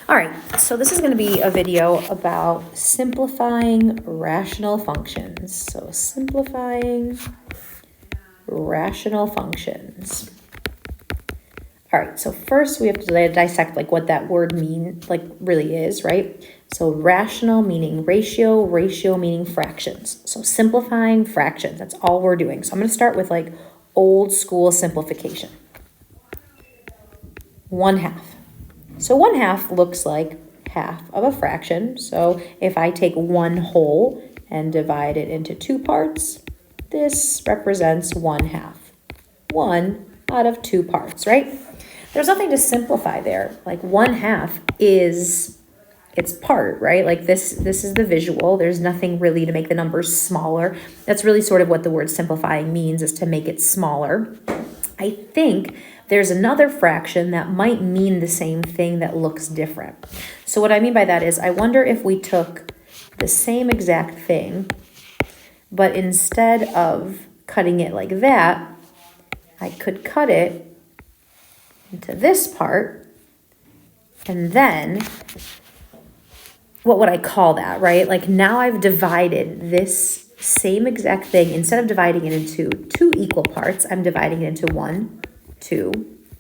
All right, so this is going to be a video about simplifying rational functions. So simplifying rational functions. All right, so first we have to dissect like what that word really is, right? So rational meaning ratio, ratio meaning fractions. So simplifying fractions, that's all we're doing. So I'm going to start with like old school simplification. 1/2. So 1/2 looks like half of a fraction. So if I take 1 whole and divide it into 2 parts, this represents 1/2. 1 out of 2 parts, right? There's nothing to simplify there. Like 1/2 is its part, right? Like this is the visual. There's nothing really to make the numbers smaller. That's really sort of what the word simplifying means, is to make it smaller. I think there's another fraction that might mean the same thing that looks different. So what I mean by that is, I wonder if we took the same exact thing, but instead of cutting it like that, I could cut it into this part, and then what would I call that, right? Like now I've divided this same exact thing. Instead of dividing it into 2 equal parts, I'm dividing it into 1, 2,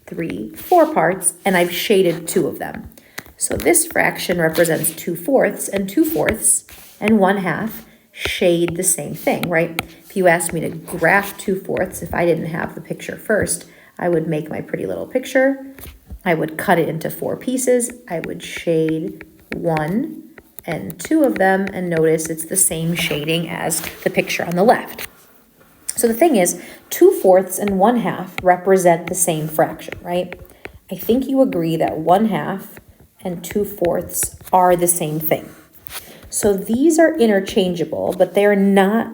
3, 4 parts, and I've shaded 2 of them. So this fraction represents 2/4, and 2/4 and 1/2 shade the same thing, right? If you asked me to graph 2/4, if I didn't have the picture first, I would make my pretty little picture. I would cut it into 4 pieces. I would shade 1 and 2 of them, and notice it's the same shading as the picture on the left. So the thing is, 2/4 and 1/2 represent the same fraction, right? I think you agree that 1/2 and 2/4 are the same thing. So these are interchangeable, but they're not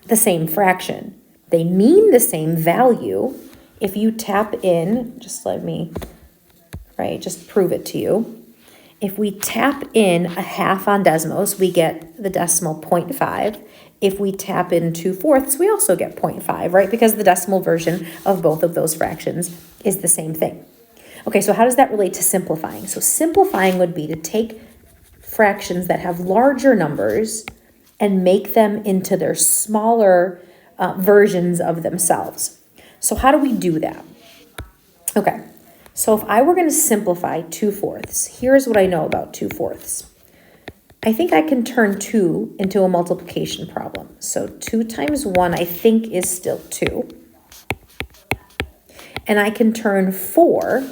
the same fraction. They mean the same value. If you tap in, just prove it to you. If we tap in a half on Desmos, we get the decimal 0.5. If we tap in 2/4, we also get 0.5, right? Because the decimal version of both of those fractions is the same thing. Okay, so how does that relate to simplifying? So simplifying would be to take fractions that have larger numbers and make them into their smaller versions of themselves. So how do we do that? Okay. So if I were going to simplify 2/4, here's what I know about 2/4. I think I can turn 2 into a multiplication problem. So 2 times 1, I think, is still 2. And I can turn 4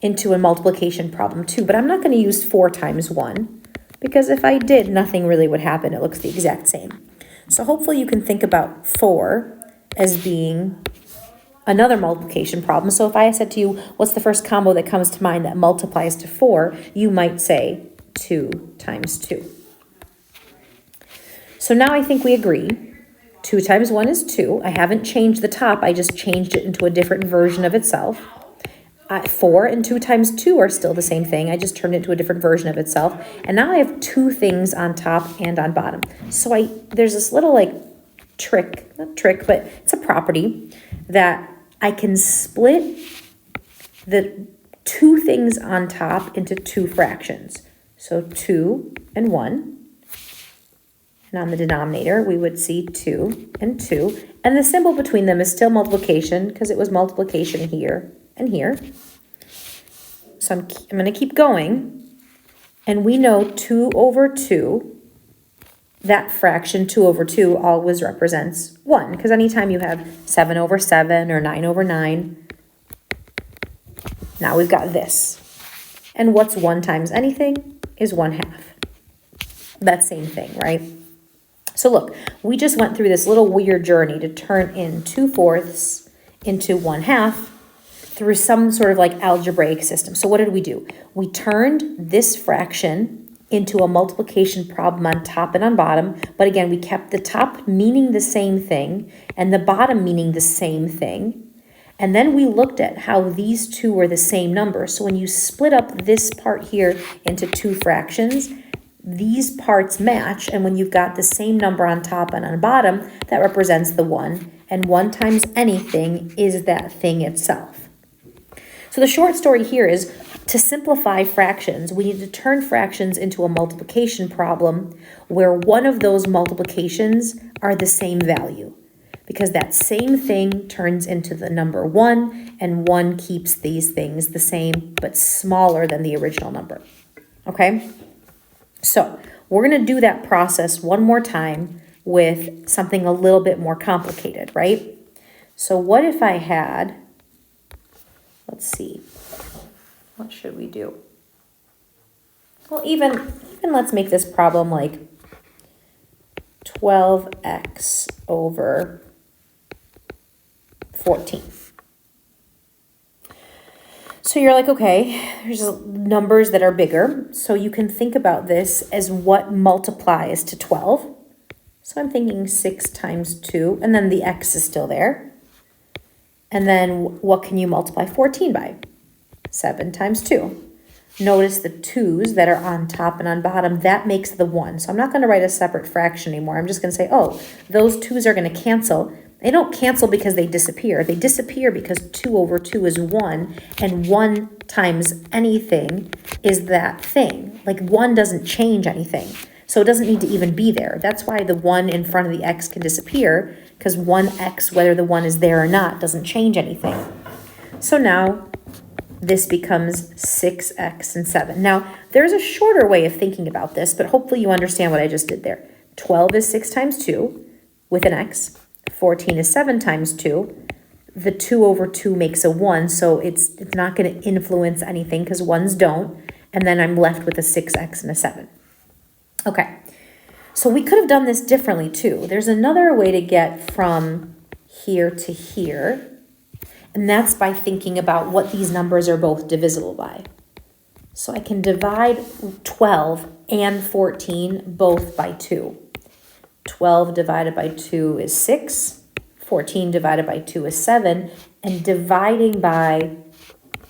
into a multiplication problem too, but I'm not going to use 4 times 1, because if I did, nothing really would happen. It looks the exact same. So hopefully you can think about 4 as being another multiplication problem. So if I said to you, what's the first combo that comes to mind that multiplies to 4, you might say 2 times 2. So now I think we agree. 2 times 1 is 2. I haven't changed the top. I just changed it into a different version of itself. 4 and 2 times 2 are still the same thing. I just turned it into a different version of itself. And now I have 2 things on top and on bottom. So there's this little not trick, but it's a property that I can split the 2 things on top into 2 fractions. So 2 and 1. And on the denominator, we would see 2 and 2. And the symbol between them is still multiplication, because it was multiplication here and here. So I'm going to keep going. And we know 2/2, that fraction 2/2 always represents 1, because anytime you have 7/7 or 9/9, now we've got this. And what's 1 times anything is 1/2. That same thing, right? So look, we just went through this little weird journey to turn in 2/4 into 1/2 through some sort of algebraic system. So what did we do? We turned this fraction into a multiplication problem on top and on bottom. But again, we kept the top meaning the same thing and the bottom meaning the same thing. And then we looked at how these two were the same number. So when you split up this part here into 2 fractions, these parts match. And when you've got the same number on top and on bottom, that represents the 1. And 1 times anything is that thing itself. So the short story here is, To simplify fractions, we need to turn fractions into a multiplication problem where one of those multiplications are the same value, because that same thing turns into the number 1, and 1 keeps these things the same but smaller than the original number. Okay? So we're going to do that process one more time with something a little bit more complicated, right? So what if I had, let's see, what should we do? Well, even let's make this problem like 12x over 14. So you're like, okay, there's numbers that are bigger. So you can think about this as what multiplies to 12. So I'm thinking 6 times 2, and then the x is still there. And then what can you multiply 14 by? 7 times 2. Notice the 2's that are on top and on bottom, that makes the 1. So I'm not going to write a separate fraction anymore. I'm just going to say, oh, those 2's are going to cancel. They don't cancel because they disappear. They disappear because 2 over 2 is 1, and 1 times anything is that thing. Like 1 doesn't change anything. So it doesn't need to even be there. That's why the 1 in front of the x can disappear, because 1x, whether the 1 is there or not, doesn't change anything. So now this becomes 6x and 7. Now, there's a shorter way of thinking about this, but hopefully you understand what I just did there. 12 is 6 times 2 with an x. 14 is 7 times 2. The 2 over 2 makes a 1, so it's not going to influence anything because 1's don't. And then I'm left with a 6x and a 7. Okay, so we could have done this differently too. There's another way to get from here to here, and that's by thinking about what these numbers are both divisible by. So I can divide 12 and 14 both by 2. 12 divided by 2 is 6. 14 divided by 2 is 7. And dividing by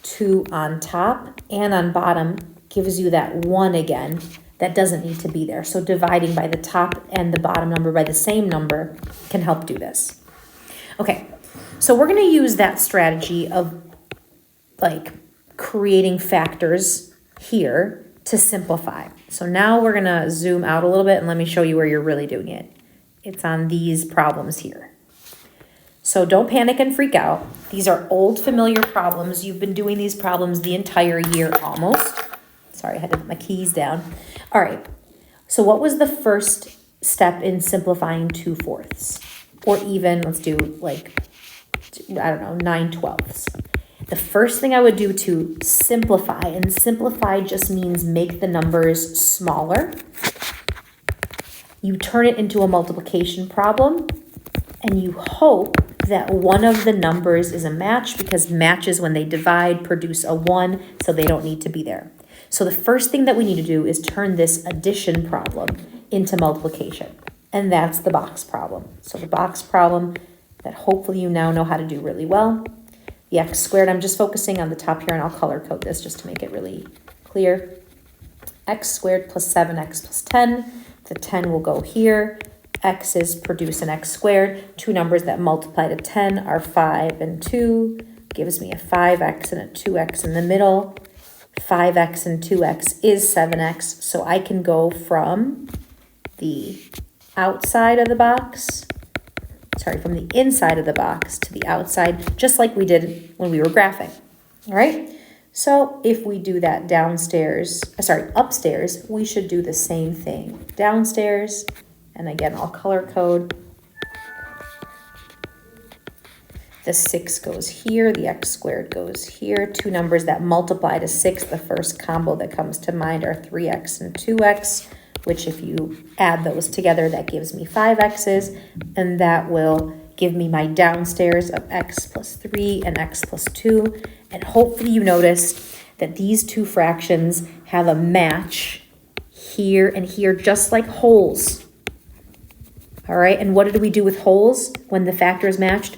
2 on top and on bottom gives you that 1 again. That doesn't need to be there. So dividing by the top and the bottom number by the same number can help do this. Okay, so we're going to use that strategy of like creating factors here to simplify. So now we're going to zoom out a little bit and let me show you where you're really doing it. It's on these problems here. So don't panic and freak out. These are old familiar problems. You've been doing these problems the entire year almost. Sorry, I had to put my keys down. All right, so what was the first step in simplifying 2/4? Or even, let's do like, I don't know, 9/12. The first thing I would do to simplify, and simplify just means make the numbers smaller. You turn it into a multiplication problem, and you hope that one of the numbers is a match, because matches when they divide produce a 1, so they don't need to be there. So the first thing that we need to do is turn this addition problem into multiplication, and that's the box problem. So the box problem that hopefully you now know how to do really well. The x squared, I'm just focusing on the top here, and I'll color code this just to make it really clear. X squared plus 7x plus 10. The 10 will go here. X's produce an x squared. Two numbers that multiply to 10 are 5 and 2. Gives me a 5x and a 2x in the middle. 5x and 2x is 7x. So I can go from the outside of the box, from the inside of the box to the outside, just like we did when we were graphing. All right. So if we do that upstairs, we should do the same thing downstairs. And again, I'll color code. The 6 goes here, the x squared goes here. Two numbers that multiply to 6, the first combo that comes to mind are 3x and 2x, which if you add those together, that gives me 5x's, and that will give me my downstairs of x plus 3 and x plus 2. And hopefully you noticed that these two fractions have a match here and here, just like holes. All right, and what did we do with holes when the factors matched?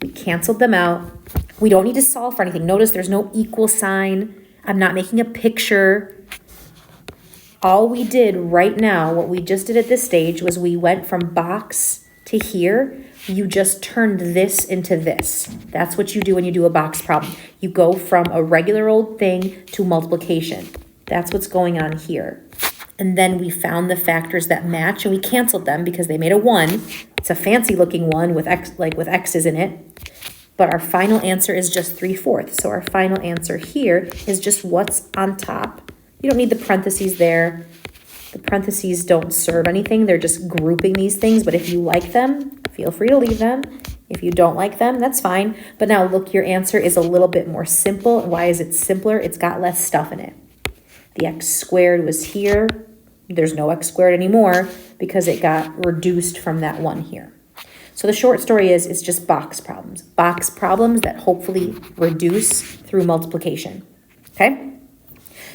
We canceled them out. We don't need to solve for anything. Notice there's no equal sign. I'm not making a picture. All we did right now, what we just did at this stage, was we went from box to here, you just turned this into this. That's what you do when you do a box problem. You go from a regular old thing to multiplication. That's what's going on here. And then we found the factors that match and we canceled them because they made a 1. It's a fancy looking 1 with x, like with x's in it. But our final answer is just 3/4. So our final answer here is just what's on top. You don't need the parentheses there. The parentheses don't serve anything. They're just grouping these things. But if you like them, feel free to leave them. If you don't like them, that's fine. But now look, your answer is a little bit more simple. Why is it simpler? It's got less stuff in it. The x squared was here. There's no x squared anymore because it got reduced from that 1 here. So the short story is it's just box problems. Box problems that hopefully reduce through multiplication. Okay?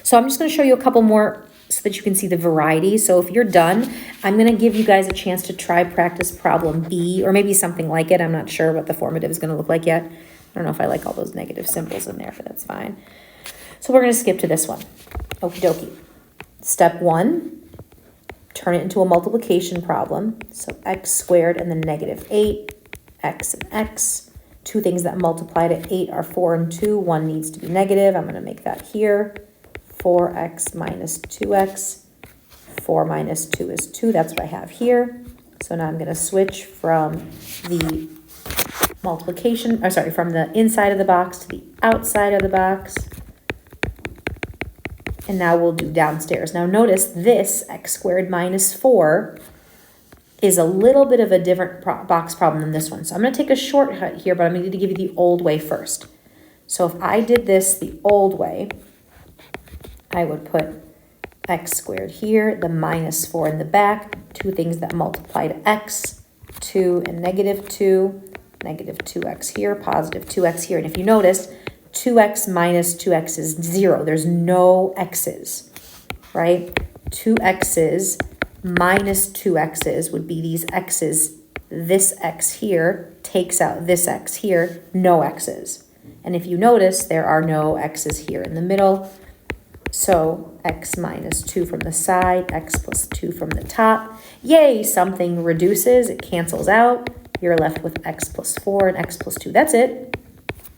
So I'm just going to show you a couple more so that you can see the variety. So if you're done, I'm going to give you guys a chance to try practice problem B or maybe something like it. I'm not sure what the formative is going to look like yet. I don't know if I like all those negative symbols in there, but that's fine. So we're going to skip to this one. Okie dokie. Step 1. Turn it into a multiplication problem. So x squared and then negative 8, x and x. Two things that multiply to 8 are 4 and 2. One needs to be negative. I'm going to make that here. 4x minus 2x. 4 minus 2 is 2. That's what I have here. So now I'm going to switch from the multiplication, or sorry, from the inside of the box to the outside of the box. And now we'll do downstairs. Now notice this x squared minus 4 is a little bit of a different box problem than this one. So I'm going to take a shortcut here, but I'm going to give you the old way first. So if I did this the old way, I would put x squared here, the minus 4 in the back, two things that multiply to x, 2 and negative 2, negative 2x here, positive 2x here. And if you notice, 2x minus 2x is 0. There's no x's, right? 2x's minus 2x's would be these x's. This x here takes out this x here, no x's. And if you notice, there are no x's here in the middle. So x minus 2 from the side, x plus 2 from the top. Yay, something reduces, it cancels out. You're left with x plus 4 and x plus 2. That's it.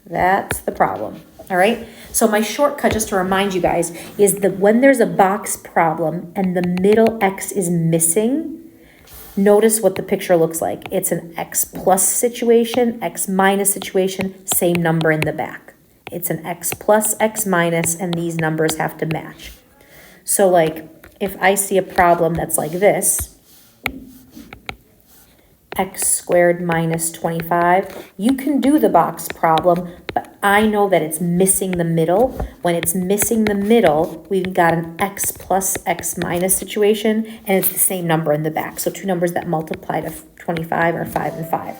That's the problem. All right. So my shortcut, just to remind you guys, is that when there's a box problem and the middle x is missing, notice what the picture looks like. It's an x plus situation, x minus situation, same number in the back. It's an x plus, x minus, and these numbers have to match. So like if I see a problem that's like this, x squared minus 25. You can do the box problem, but I know that it's missing the middle. When it's missing the middle, we've got an x plus x minus situation, and it's the same number in the back. So two numbers that multiply to 25 are 5 and 5.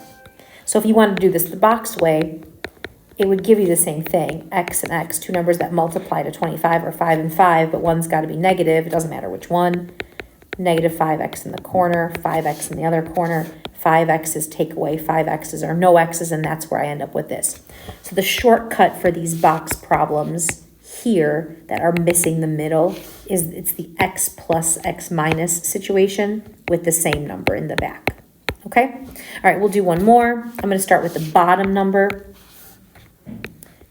So if you want to do this the box way, it would give you the same thing, x and x, two numbers that multiply to 25 are 5 and 5, but one's got to be negative. It doesn't matter which one. Negative 5x in the corner, 5x in the other corner. 5x's take away 5x's or no x's, and that's where I end up with this. So the shortcut for these box problems here that are missing the middle is it's the x plus x minus situation with the same number in the back. Okay? All right, we'll do one more. I'm going to start with the bottom number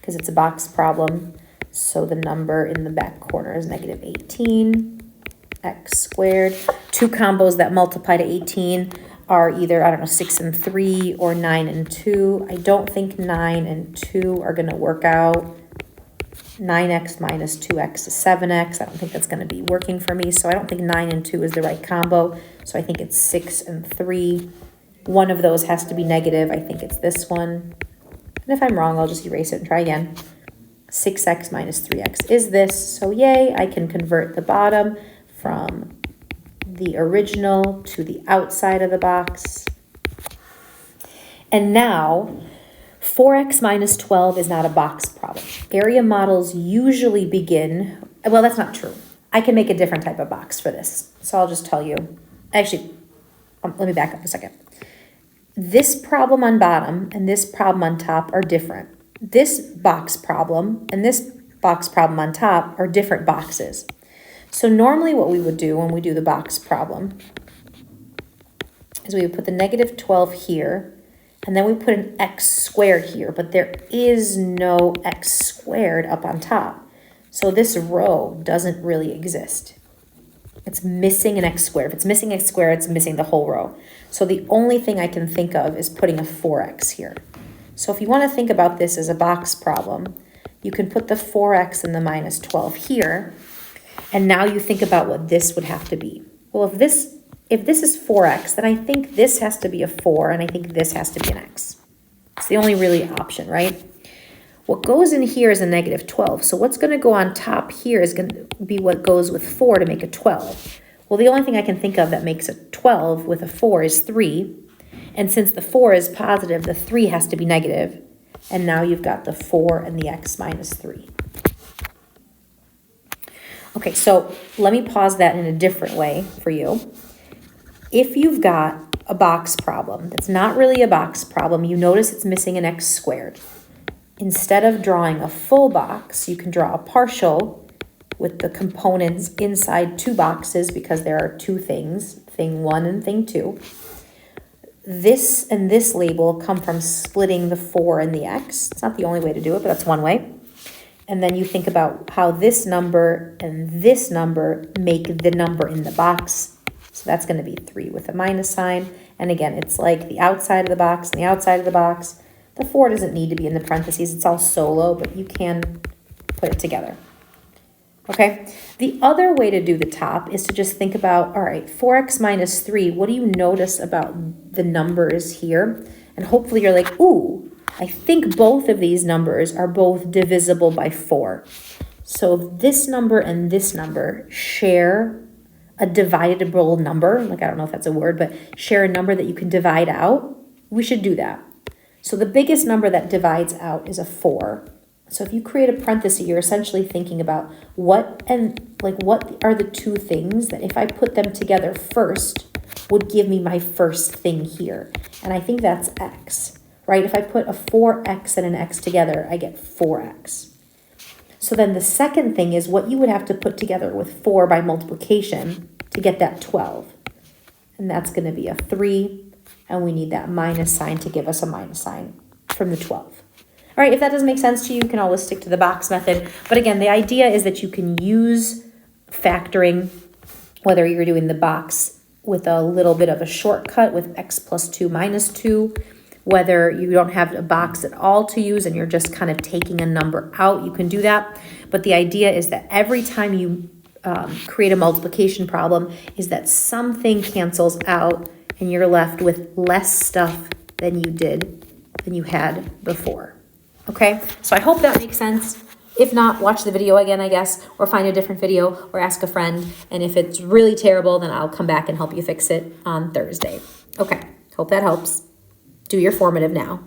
because it's a box problem. So the number in the back corner is negative 18, x squared. Two combos that multiply to 18 are either, I don't know, 6 and 3 or 9 and 2. I don't think 9 and 2 are going to work out. 9x minus 2x is 7x. I don't think that's going to be working for me. So I don't think 9 and 2 is the right combo. So I think it's 6 and 3. One of those has to be negative. I think it's this one. And if I'm wrong, I'll just erase it and try again. 6x minus 3x is this. So yay, I can convert the bottom from the original to the outside of the box. And now 4x minus 12 is not a box problem. Area models usually begin, well, that's not true. I can make a different type of box for this. So I'll just tell you. Actually, let me back up a second. This problem on bottom and this problem on top are different. This box problem and this box problem on top are different boxes. So normally what we would do when we do the box problem is we would put the negative 12 here, and then we put an x squared here, but there is no x squared up on top. So this row doesn't really exist. It's missing an x squared. If it's missing x squared, it's missing the whole row. So the only thing I can think of is putting a 4x here. So if you want to think about this as a box problem, you can put the 4x and the minus 12 here, and now you think about what this would have to be. Well, if this is 4x, then I think this has to be a 4, and I think this has to be an x. It's the only really option, right? What goes in here is a negative 12, so what's going to go on top here is going to be what goes with 4 to make a 12. Well, the only thing I can think of that makes a 12 with a 4 is 3, and since the 4 is positive, the 3 has to be negative, and now you've got the 4 and the x minus 3. Okay, so let me pause that in a different way for you. If you've got a box problem that's not really a box problem, you notice it's missing an x squared. Instead of drawing a full box, you can draw a partial with the components inside two boxes because there are two things, thing 1 and thing 2. This and this label come from splitting the 4 and the x. It's not the only way to do it, but that's one way. And then you think about how this number and this number make the number in the box. So that's going to be 3 with a minus sign. And again, it's like the outside of the box and the outside of the box. The 4 doesn't need to be in the parentheses. It's all solo, but you can put it together. Okay? The other way to do the top is to just think about, all right, 4x minus 3, what do you notice about the numbers here? And hopefully you're like, ooh, I think both of these numbers are both divisible by 4. So if this number and this number share a dividable number, like I don't know if that's a word, but share a number that you can divide out, we should do that. So the biggest number that divides out is a 4. So if you create a parenthesis, you're essentially thinking about what are the two things that if I put them together first would give me my first thing here. And I think that's x, right? If I put a 4x and an x together, I get 4x. So then the second thing is what you would have to put together with 4 by multiplication to get that 12. And that's going to be a 3. And we need that minus sign to give us a minus sign from the 12. All right, if that doesn't make sense to you, you can always stick to the box method. But again, the idea is that you can use factoring, whether you're doing the box with a little bit of a shortcut with x plus 2 minus 2, whether you don't have a box at all to use and you're just kind of taking a number out, you can do that. But the idea is that every time you create a multiplication problem is that something cancels out and you're left with less stuff than you had before. Okay, so I hope that makes sense. If not, watch the video again, I guess, or find a different video or ask a friend. And if it's really terrible, then I'll come back and help you fix it on Thursday. Okay, hope that helps. Do your formative now.